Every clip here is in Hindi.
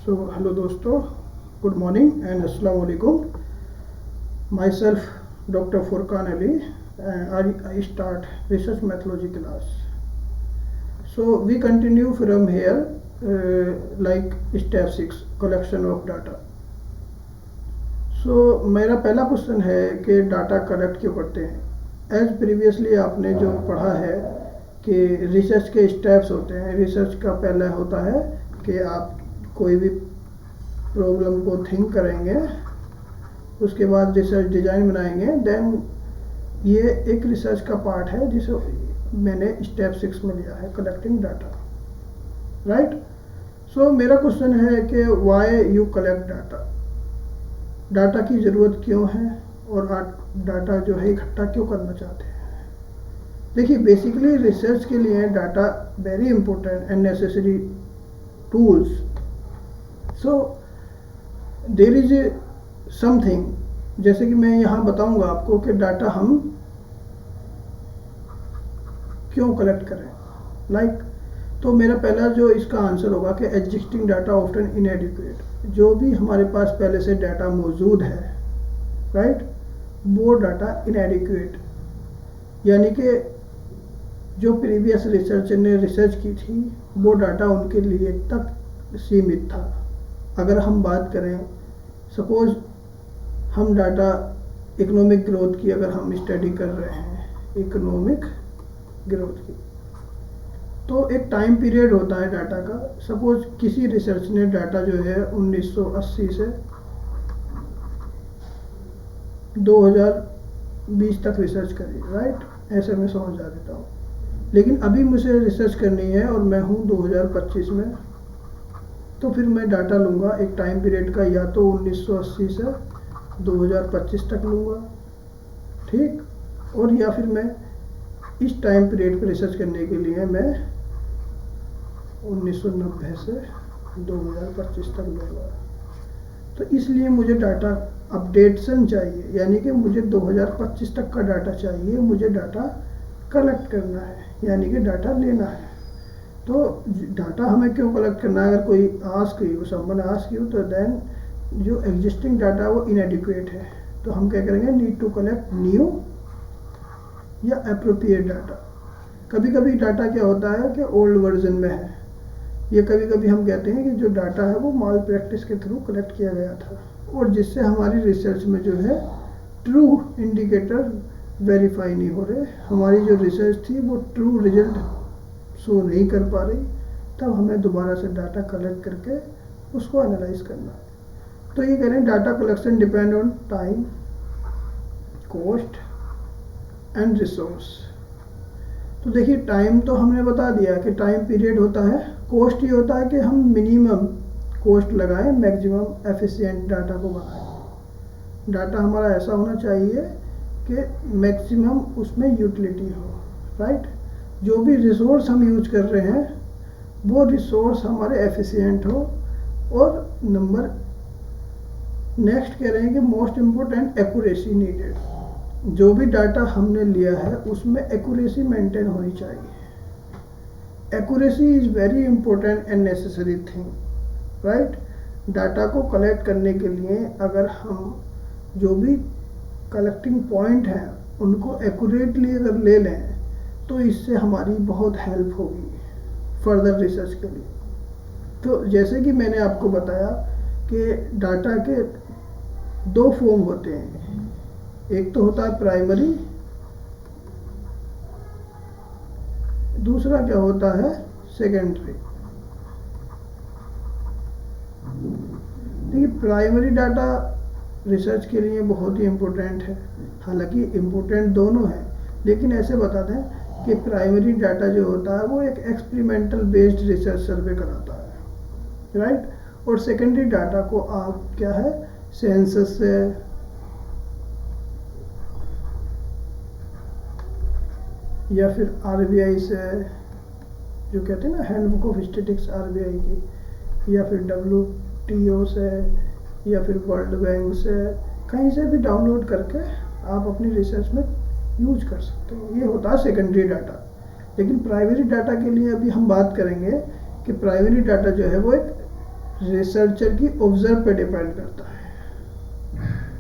Hello दोस्तों, good morning and assalamu alaikum. Myself Dr. Furqan Ali. I start research methodology class. So we continue from here like step 6 collection of data. So मेरा पहला क्वेश्चन है कि डाटा कलेक्ट क्यों करते हैं. एज प्रीवियसली आपने जो पढ़ा है कि रिसर्च के स्टेप्स होते हैं. रिसर्च का पहला होता है कि आप कोई भी प्रॉब्लम को थिंक करेंगे, उसके बाद रिसर्च डिज़ाइन बनाएंगे. देन ये एक रिसर्च का पार्ट है जिसे मैंने स्टेप 6 में लिया है, कलेक्टिंग डाटा. राइट. सो मेरा क्वेश्चन है कि why you collect data. Data की ज़रूरत क्यों है और डाटा जो है इकट्ठा क्यों करना चाहते हैं. देखिए, बेसिकली रिसर्च के लिए data very important and necessary tools. So there is something, जैसे कि मैं यहाँ बताऊंगा आपको कि डाटा हम क्यों कलेक्ट करें. लाइक तो मेरा पहला जो इसका आंसर होगा कि एग्जिस्टिंग डाटा ऑफ्टन इनएडिक्वेट. जो भी हमारे पास पहले से डाटा मौजूद है, राइट, वो डाटा इनएडिक्वेट, यानी कि जो प्रीवियस रिसर्चर ने रिसर्च की थी वो डाटा उनके लिए तक सीमित था. अगर हम बात करें, सपोज हम डाटा इकोनॉमिक ग्रोथ की अगर हम स्टडी कर रहे हैं, इकोनॉमिक ग्रोथ की, तो एक टाइम पीरियड होता है डाटा का. सपोज किसी रिसर्च ने डाटा जो है 1980 से 2020 तक रिसर्च करी, राइट. ऐसे मैं समझा देता हूँ. लेकिन अभी मुझे रिसर्च करनी है और मैं हूँ 2025 में, तो फिर मैं डाटा लूँगा एक टाइम पीरियड का, या तो 1980 से 2025 तक लूँगा, ठीक. और या फिर मैं इस टाइम पीरियड पर रिसर्च करने के लिए मैं 1990 से 2025 तक लूँगा. तो इसलिए मुझे डाटा अपडेशन चाहिए, यानी कि मुझे 2025 तक का डाटा चाहिए. मुझे डाटा कलेक्ट करना है, यानी कि डाटा लेना है. तो डाटा हमें क्यों कलेक्ट करना है. अगर कोई ask you, someone ask you, तो देन जो एग्जिस्टिंग डाटा वो इनएडिक्वेट है, तो हम क्या करेंगे, नीड टू कलेक्ट न्यू या अप्रोप्रिएट डाटा. कभी कभी डाटा क्या होता है कि ओल्ड वर्जन में है, या कभी कभी हम कहते हैं कि जो डाटा है वो माल प्रैक्टिस के थ्रू कलेक्ट किया गया था, और जिससे हमारी रिसर्च में जो है ट्रू इंडिकेटर वेरीफाई नहीं हो रहे. हमारी जो रिसर्च थी वो ट्रू रिजल्ट शो नहीं कर पा रही. तब हमें दोबारा से डाटा कलेक्ट करके उसको एनालाइज करना है. तो ये कह रहे हैं data collection depend on time, cost and resource. तो देखिए, टाइम तो हमने बता दिया कि टाइम पीरियड होता है. कॉस्ट ये होता है कि हम मिनिमम कॉस्ट लगाएं, मैक्सिमम एफिशिएंट डाटा को बनाएं. डाटा हमारा ऐसा होना चाहिए कि मैक्सिमम उसमें यूटिलिटी हो, राइट. जो भी रिसोर्स हम यूज कर रहे हैं वो रिसोर्स हमारे एफिशिएंट हो. और नंबर नेक्स्ट कह रहे हैं कि मोस्ट इम्पोर्टेंट एक्यूरेसी नीडेड. जो भी डाटा हमने लिया है उसमें एक्यूरेसी मेंटेन होनी चाहिए. Accuracy is very important and necessary thing, right. Data को कलेक्ट करने के लिए अगर हम जो भी कलेक्टिंग पॉइंट हैं उनको एक्यूरेटली अगर ले लें तो इससे हमारी बहुत हेल्प होगी फर्दर रिसर्च के लिए. तो जैसे कि मैंने आपको बताया कि डाटा के दो फॉर्म होते हैं. एक तो होता है प्राइमरी, दूसरा क्या होता है सेकेंडरी. देखिए, प्राइमरी डाटा रिसर्च के लिए बहुत ही इम्पोर्टेंट है. हालांकि इम्पोर्टेंट दोनों हैं, लेकिन ऐसे बताते हैं कि प्राइमरी डाटा जो होता है वो एक एक्सपेरिमेंटल बेस्ड रिसर्च सर्वे कराता है, राइट. और सेकेंडरी डाटा को आप क्या है, सेंसस से या फिर आरबीआई से, जो कहते हैं ना हैंडबुक ऑफ स्टैटिस्टिक्स आरबीआई की, या फिर WTO से, या फिर वर्ल्ड बैंक से, कहीं से भी डाउनलोड करके आप अपनी रिसर्च में यूज कर सकते हो. ये होता है सेकेंडरी डाटा. लेकिन प्राइमरी डाटा के लिए अभी हम बात करेंगे कि प्राइमरी डाटा जो है वो एक रिसर्चर की ऑब्जर्व पे डिपेंड करता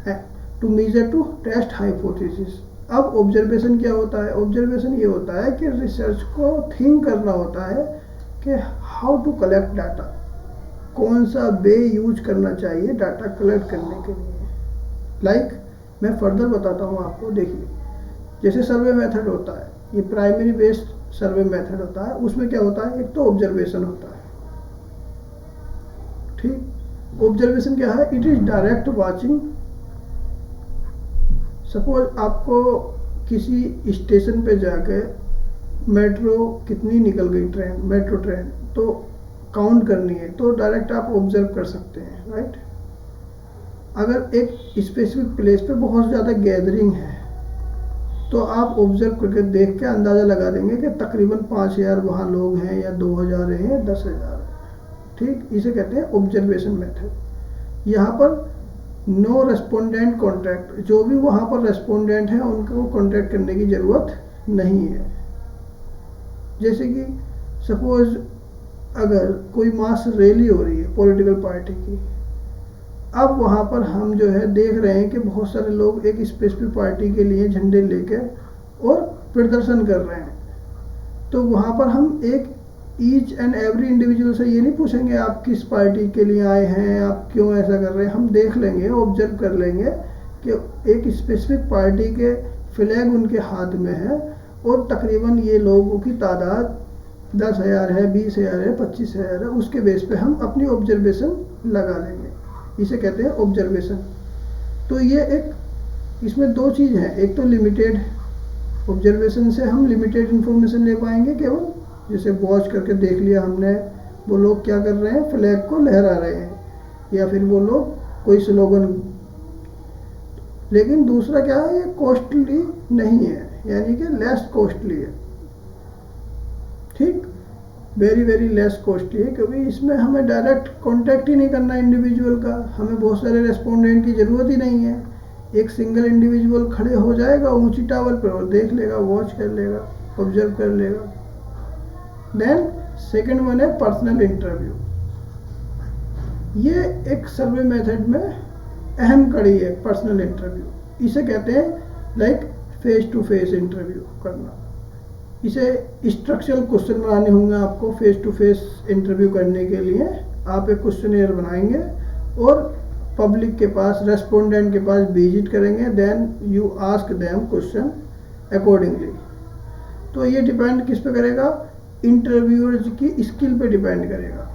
है। To measure to test hypothesis. अब ऑब्जर्वेशन क्या होता है? ऑब्जर्वेशन ये होता है कि रिसर्च को थिंक करना होता है कि हाउ टू कलेक्ट डाटा, कौन सा वे यूज करना चाहिए डाटा कलेक्ट करने के लिए। लाइक मैं फर्दर बताता हूँ आपको। देखिए, जैसे सर्वे मेथड होता है, ये प्राइमरी बेस्ड सर्वे मेथड होता है। उसमें क्या होता है? एक तो ऑब्जर्वेशन होता है, ठीक। ऑब्जर्वेशन क्या है? It is direct watching. Suppose आपको किसी स्टेशन पे जाके मेट्रो कितनी निकल गई ट्रेन, मेट्रो ट्रेन तो काउंट करनी है, तो डायरेक्ट आप ऑब्जर्व कर सकते हैं, राइट। अगर एक स्पेसिफिक प्लेस पे बहुत ज़्यादा गैदरिंग है तो आप ऑब्जर्व करके देख के अंदाज़ा लगा देंगे कि तकरीबन 5000 वहाँ लोग हैं या 2000 हैं या 10,000 हैं, ठीक। इसे कहते हैं ऑब्जर्वेशन मेथड। यहाँ पर नो रेस्पोंडेंट कॉन्टैक्ट, जो भी वहाँ पर रेस्पोंडेंट हैं उनको कॉन्टैक्ट करने की ज़रूरत नहीं है। जैसे कि सपोज अगर कोई मास रैली हो रही है पॉलिटिकल पार्टी की, अब वहाँ पर हम जो है देख रहे हैं कि बहुत सारे लोग एक स्पेसिफिक पार्टी के लिए झंडे लेके और प्रदर्शन कर रहे हैं, तो वहाँ पर हम एक ईच एंड एवरी इंडिविजुअल से ये नहीं पूछेंगे आप किस पार्टी के लिए आए हैं, आप क्यों ऐसा कर रहे हैं। हम देख लेंगे, ऑब्जर्व कर लेंगे कि एक स्पेसिफिक पार्टी के फ्लैग उनके हाथ में है और तकरीबन ये लोगों की तादाद 10,000 है, 20,000 है, 25,000 है। उसके बेस पे हम अपनी ऑब्जर्वेशन लगा लेंगे। इसे कहते हैं ऑब्जर्वेशन। तो ये एक, इसमें दो चीज़ हैं। एक तो लिमिटेड ऑब्जर्वेशन से हम लिमिटेड इन्फॉर्मेशन ले पाएंगे केवल, जैसे वॉच करके देख लिया हमने वो लोग क्या कर रहे हैं, फ्लैग को लहरा रहे हैं, या फिर वो लोग कोई स्लोगन। लेकिन दूसरा क्या है, ये कॉस्टली नहीं है, यानी कि लेस कॉस्टली है, ठीक। वेरी वेरी लेस कॉस्टली है, क्योंकि इसमें हमें डायरेक्ट कांटेक्ट ही नहीं करना इंडिविजुअल का, हमें बहुत सारे रेस्पोंडेंट की ज़रूरत ही नहीं है। एक सिंगल इंडिविजुअल खड़े हो जाएगा ऊंची टावर पर और देख लेगा, वॉच कर लेगा, ऑब्जर्व कर लेगा। देन सेकंड वन है पर्सनल इंटरव्यू। ये एक सर्वे मेथड में अहम कड़ी है, पर्सनल इंटरव्यू। इसे कहते हैं like face to face interview करना। इसे स्ट्रक्चरल क्वेश्चन बनाने होंगे आपको फेस टू फेस इंटरव्यू करने के लिए। आप एक क्वेश्चनियर बनाएंगे और पब्लिक के पास, रेस्पोंडेंट के पास विजिट करेंगे, then you ask them question accordingly. तो ये डिपेंड किस पे करेगा, इंटरव्यूअर्स की स्किल पे डिपेंड करेगा,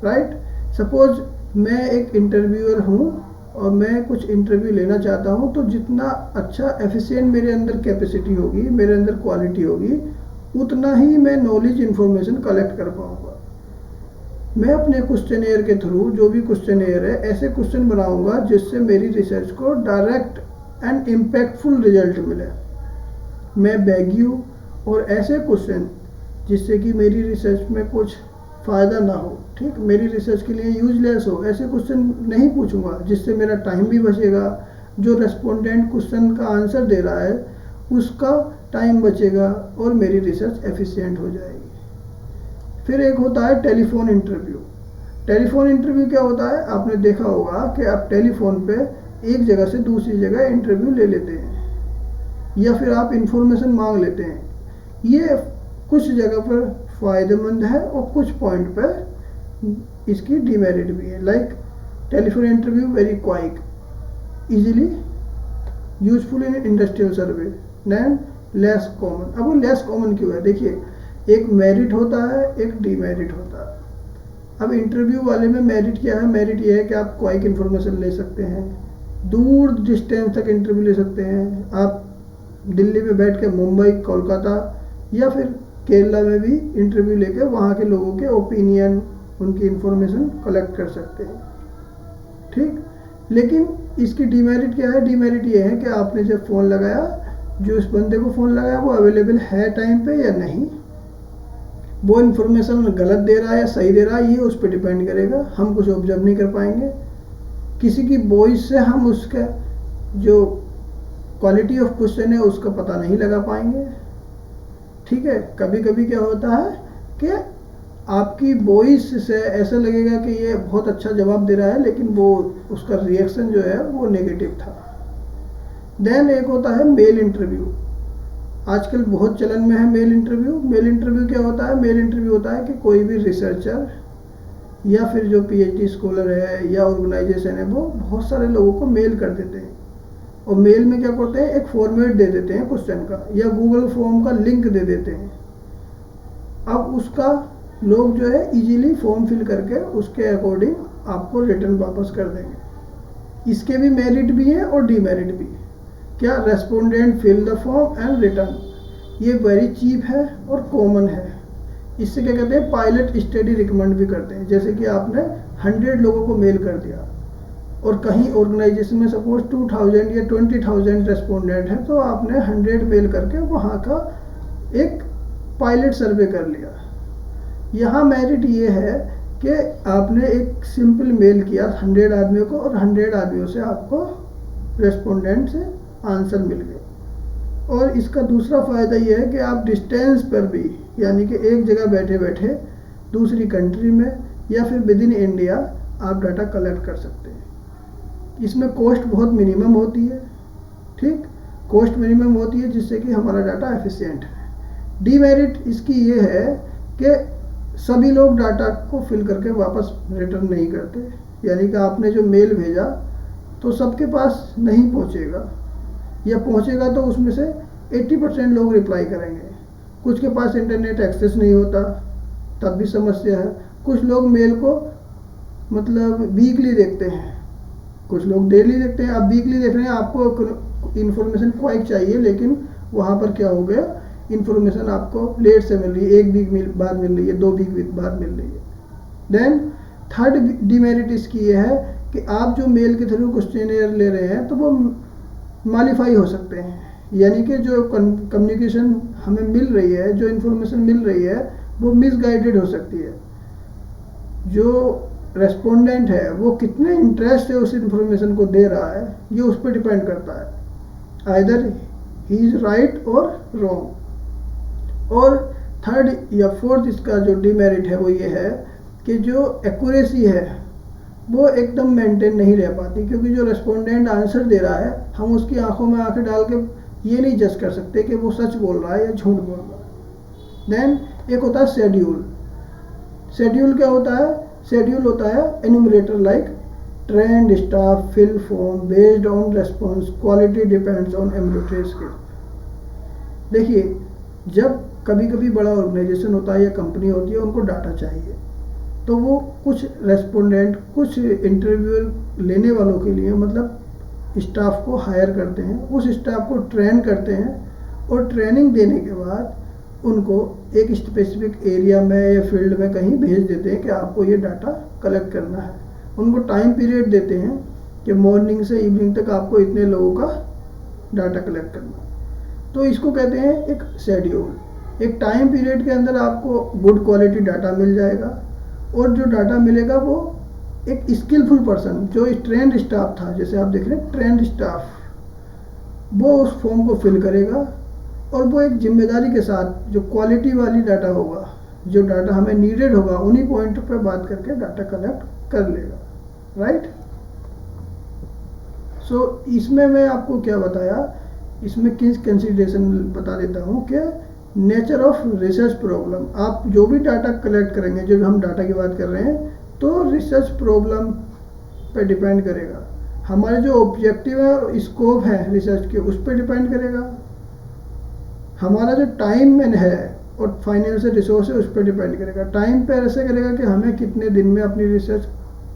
राइट। सपोज मैं एक इंटरव्यूअर हूँ और मैं कुछ इंटरव्यू लेना चाहता हूँ, तो जितना अच्छा एफिशिएंट मेरे अंदर कैपेसिटी होगी, मेरे अंदर क्वालिटी होगी, उतना ही मैं नॉलेज इन्फॉर्मेशन कलेक्ट कर पाऊँगा। मैं अपने क्वेश्चनियर के थ्रू, जो भी क्वेश्चनियर है, ऐसे क्वेश्चन बनाऊंगा जिससे मेरी रिसर्च को डायरेक्ट एंड इम्पैक्टफुल रिजल्ट मिले। मैं वैग्यू और ऐसे क्वेश्चन जिससे कि मेरी रिसर्च में कुछ फ़ायदा ना हो, ठीक, मेरी रिसर्च के लिए यूजलेस हो, ऐसे क्वेश्चन नहीं पूछूंगा जिससे मेरा टाइम भी बचेगा। जो रेस्पोंडेंट क्वेश्चन का आंसर दे रहा है उसका टाइम बचेगा और मेरी रिसर्च एफिशिएंट हो जाएगी। फिर एक होता है टेलीफोन इंटरव्यू। टेलीफोन इंटरव्यू क्या होता है, आपने देखा होगा कि आप टेलीफोन पे एक जगह से दूसरी जगह इंटरव्यू ले लेते हैं या फिर आप इंफॉर्मेशन मांग लेते हैं। ये कुछ जगह पर फ़ायदेमंद है और कुछ पॉइंट पर इसकी डिमेरिट भी है। Like telephone interview very quick, easily useful in industrial survey, then less common. अब वो लेस कॉमन क्यों है, देखिए एक मेरिट होता है, एक डीमेरिट होता है। अब इंटरव्यू वाले में मेरिट क्या है, मेरिट ये है कि आप क्वाइक इन्फॉर्मेशन ले सकते हैं, दूर डिस्टेंस तक इंटरव्यू ले सकते हैं। आप दिल्ली में बैठ के मुंबई, कोलकाता या फिर केरला में भी इंटरव्यू लेके वहाँ के लोगों के ओपिनियन, उनकी इन्फॉर्मेशन कलेक्ट कर सकते हैं, ठीक। लेकिन इसकी डीमेरिट क्या है, डीमेरिट ये है कि आपने जब फ़ोन लगाया, जो इस बंदे को फ़ोन लगाया वो अवेलेबल है टाइम पे या नहीं, वो इन्फॉर्मेशन गलत दे रहा है या सही दे रहा है, ये उस पर डिपेंड करेगा। हम कुछ ऑब्जर्व नहीं कर पाएंगे। किसी की वॉइस से हम उसका जो क्वालिटी ऑफ क्वेश्चन है उसका पता नहीं लगा पाएंगे, ठीक है। कभी कभी क्या होता है कि आपकी वॉइस से ऐसा लगेगा कि ये बहुत अच्छा जवाब दे रहा है, लेकिन वो उसका रिएक्शन जो है वो नेगेटिव था। देन एक होता है मेल इंटरव्यू। आजकल बहुत चलन में है मेल इंटरव्यू। मेल इंटरव्यू क्या होता है? मेल इंटरव्यू होता है कि कोई भी रिसर्चर या फिर जो पीएचडी स्कॉलर है या ऑर्गेनाइजेशन है, वो बहुत सारे लोगों को मेल कर देते हैं, और मेल में क्या करते हैं, एक फॉर्मेट दे देते हैं क्वेश्चन का, या गूगल फॉर्म का लिंक दे देते हैं। अब उसका लोग जो है इजीली फॉर्म फिल करके उसके अकॉर्डिंग आपको रिटर्न वापस कर देंगे। इसके भी मेरिट भी हैं और डीमेरिट भी। क्या? Respondent fill the form and return, ये वेरी चीप है और कॉमन है। इससे क्या कहते हैं, पायलट स्टडी रिकमेंड भी करते हैं। जैसे कि आपने 100 लोगों को मेल कर दिया और कहीं ऑर्गेनाइजेशन में सपोज 2000 या 20,000 रेस्पोंडेंट हैं, तो आपने 100 मेल करके वहाँ का एक पायलट सर्वे कर लिया। यहाँ मेरिट ये है कि आपने एक सिंपल मेल किया 100 आदमियों को, और 100 आदमियों से आपको रेस्पोंडेंट से आंसर मिल गए। और इसका दूसरा फ़ायदा ये है कि आप डिस्टेंस पर भी, यानी कि एक जगह बैठे बैठे दूसरी कंट्री में या फिर विद इन इंडिया आप डाटा कलेक्ट कर सकते हैं। इसमें कॉस्ट बहुत मिनिमम होती है, ठीक, कॉस्ट मिनिमम होती है, जिससे कि हमारा डाटा एफिशिएंट है। डीमेरिट इसकी ये है कि सभी लोग डाटा को फिल करके वापस रिटर्न नहीं करते, यानी कि आपने जो मेल भेजा तो सबके पास नहीं पहुंचेगा, या पहुंचेगा तो उसमें से 80% लोग रिप्लाई करेंगे। कुछ के पास इंटरनेट एक्सेस नहीं होता, तब भी समस्या है। कुछ लोग मेल को मतलब वीकली देखते हैं, कुछ लोग डेली देखते हैं। आप वीकली देख रहे हैं, आपको इन्फॉर्मेशन क्वाइक चाहिए, लेकिन वहाँ पर क्या हो गया, इन्फॉर्मेशन आपको लेट से मिल रही है, 1 वीक बाद मिल रही है, 2 वीक बाद मिल रही है। देन थर्ड डिमेरिट इसकी ये है कि आप जो मेल के थ्रू क्वेश्चनेयर ले रहे हैं तो वो मॉडिफाई हो सकते हैं, यानी कि जो कम्युनिकेशन हमें मिल रही है, जो इन्फॉर्मेशन मिल रही है, वो मिसगाइडेड हो सकती है। जो रेस्पोंडेंट है वो कितने इंटरेस्ट है उस इन्फॉर्मेशन को दे रहा है, ये उस पर डिपेंड करता है। आइदर ही इज़ राइट और रॉन्ग। और थर्ड या फोर्थ इसका जो डिमेरिट है वो ये है कि जो एक्यूरेसी है वो एकदम मेंटेन नहीं रह पाती, क्योंकि जो रेस्पोंडेंट आंसर दे रहा है, हम उसकी आंखों में आंखें डाल के ये नहीं जज कर सकते कि वो सच बोल रहा है या झूठ बोल रहा है। देन एक होता है शेड्यूल। शेड्यूल क्या होता है? शेड्यूल होता है enumerator like trained staff fill form based on response quality depends on embroidery skill. देखिए, जब कभी कभी बड़ा ऑर्गेनाइजेशन होता है या कंपनी होती है, उनको डाटा चाहिए, तो वो कुछ रेस्पोंडेंट, कुछ इंटरव्यूअर लेने वालों के लिए मतलब स्टाफ को हायर करते हैं, उस स्टाफ को ट्रेन करते हैं, और ट्रेनिंग देने के बाद उनको एक स्पेसिफिक एरिया में या फील्ड में कहीं भेज देते हैं कि आपको ये डाटा कलेक्ट करना है। उनको टाइम पीरियड देते हैं कि मॉर्निंग से इवनिंग तक आपको इतने लोगों का डाटा कलेक्ट करना है। तो इसको कहते हैं एक शेड्यूल। एक टाइम पीरियड के अंदर आपको गुड क्वालिटी डाटा मिल जाएगा, और जो डाटा मिलेगा वो एक स्किलफुल पर्सन, जो ट्रेंड स्टाफ था, जैसे आप देख रहे हैं ट्रेंड स्टाफ, वो उस फॉर्म को फिल करेगा, और वो एक जिम्मेदारी के साथ जो क्वालिटी वाली डाटा होगा, जो डाटा हमें नीडेड होगा, उन्हीं पॉइंट पे बात करके डाटा कलेक्ट कर लेगा, राइट। सो इसमें मैं आपको क्या बताया, इसमें किस कंसीडरेशन बता देता हूँ कि नेचर ऑफ रिसर्च प्रॉब्लम। आप जो भी डाटा कलेक्ट करेंगे, जो हम डाटा की बात कर रहे हैं, तो रिसर्च प्रॉब्लम पे डिपेंड करेगा। हमारे जो ऑब्जेक्टिव है और स्कोप है रिसर्च के, उस पर डिपेंड करेगा। हमारा जो टाइम में है और फाइनेंशियल रिसोर्स है, उस पर डिपेंड करेगा। टाइम पे ऐसे करेगा कि हमें कितने दिन में अपनी रिसर्च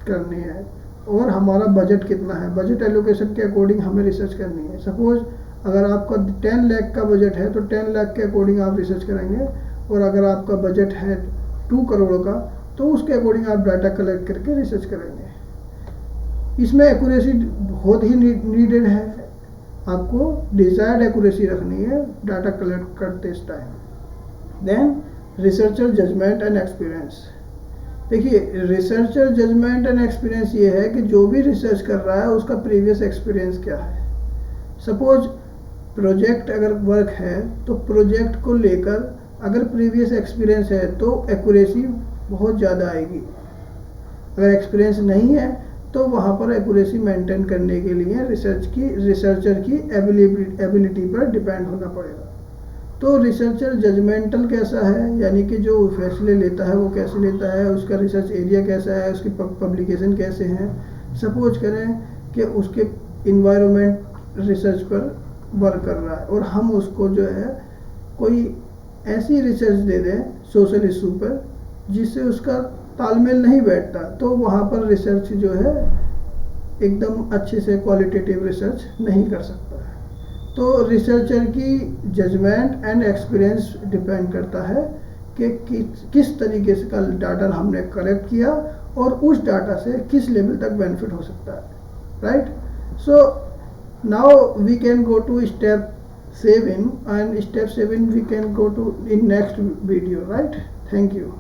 करनी है, और हमारा बजट कितना है, बजट एलोकेशन के अकॉर्डिंग हमें रिसर्च करनी है। सपोज अगर आपका 10 लाख का बजट है तो 10 लाख के अकॉर्डिंग आप रिसर्च करेंगे, और अगर आपका बजट है 2 करोड़ का तो उसके अकॉर्डिंग आप डाटा कलेक्ट करके रिसर्च करेंगे। इसमें एक्यूरेसी बहुत ही नीडेड है, आपको डिजायर्ड एक्यूरेसी रखनी है डाटा कलेक्ट करते इस time. Then researcher judgement and experience. देखिए, रिसर्चर जजमेंट एंड एक्सपीरियंस ये है कि जो भी रिसर्च कर रहा है उसका प्रीवियस एक्सपीरियंस क्या है। सपोज प्रोजेक्ट अगर वर्क है तो प्रोजेक्ट को लेकर अगर प्रीवियस एक्सपीरियंस है तो एक्यूरेसी बहुत ज़्यादा आएगी। अगर एक्सपीरियंस नहीं है तो वहाँ पर एक्यूरेसी मेंटेन करने के लिए रिसर्चर की एबिलिटी पर डिपेंड होना पड़ेगा। तो रिसर्चर जजमेंटल कैसा है, यानी कि जो फैसले लेता है वो कैसे लेता है, उसका रिसर्च एरिया कैसा है, उसकी पब्लिकेशन कैसे हैं। सपोज करें कि उसके इन्वायरमेंट रिसर्च पर वर्क कर रहा है और हम उसको जो है कोई ऐसी रिसर्च दे दें सोशल इशू पर जिससे उसका तालमेल नहीं बैठता, तो वहाँ पर रिसर्च जो है एकदम अच्छे से क्वालिटेटिव रिसर्च नहीं कर सकता है। तो रिसर्चर की जजमेंट एंड एक्सपीरियंस डिपेंड करता है कि किस तरीके से का डाटा हमने कलेक्ट किया और उस डाटा से किस लेवल तक बेनिफिट हो सकता है, right. So now we can go to step 7 and step 7 we can go to in next video, right? Thank you.